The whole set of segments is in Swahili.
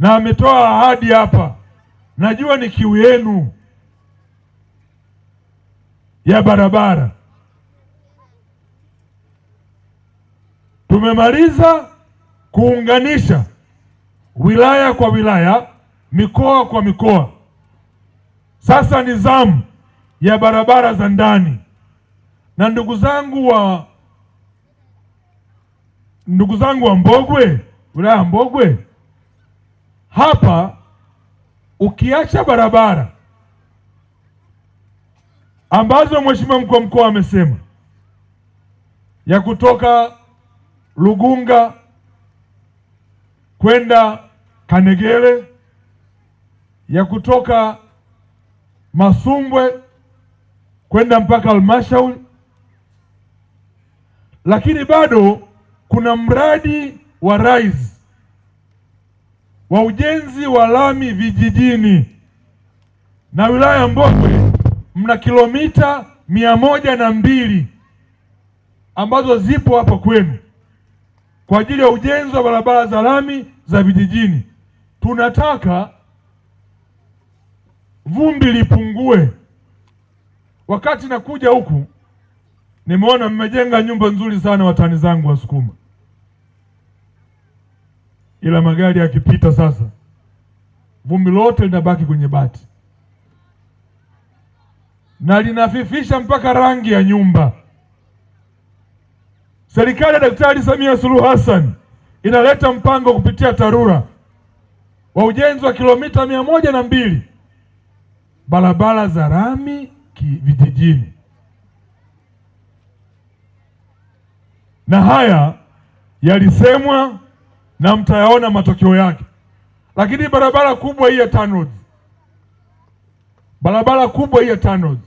na ametoa ahadi hapa. Najua ni kiu yenu ya barabara. Tumemaliza kuunganisha wilaya kwa wilaya, mikoa kwa mikoa. Sasa ni zamu ya barabara za ndani, na ndugu zangu wa Mbogwe, wilaya ya Mbogwe hapa, ukiacha barabara ambazo Mheshimiwa mkuu wa mkoa amesema ya kutoka Lugunga kwenda Kanegere, ya kutoka Masumbwe kwenda mpaka Halmashauri, lakini bado kuna mradi wa RISE wa ujenzi wa lami vijijini, na wilaya ya Mbogwe mna kilomita 102 ambazo zipo hapa kwenu kwa ajili ya ujenzi wa barabara za lami za vijijini. Tunataka vumbi lipungue. Wakati nakuja huku nimeona mmejenga nyumba nzuri sana, watani zangu Wasukuma, ila magari yakipita sasa vumbi lote linabaki kwenye bati na linafifisha mpaka rangi ya nyumba. Serikali ya Daktari Samia Suluhu Hassan inaleta mpango kupitia TARURA wa ujenzi wa kilomita 102 barabara za lami vijijini, na haya yalisemwa na mtayaona matokeo yake. Lakini barabara kubwa hii ya TANROADS, barabara kubwa hii ya TANROADS,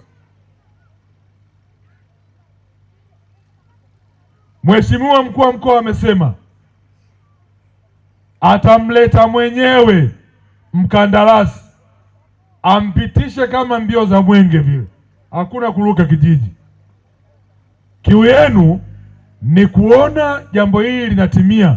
Mheshimiwa mkuu wa mkoa amesema atamleta mwenyewe mkandarasi ampitishe kama mbio za mwenge vile, hakuna kuruka kijiji. Kiu yenu ni kuona jambo hili linatimia.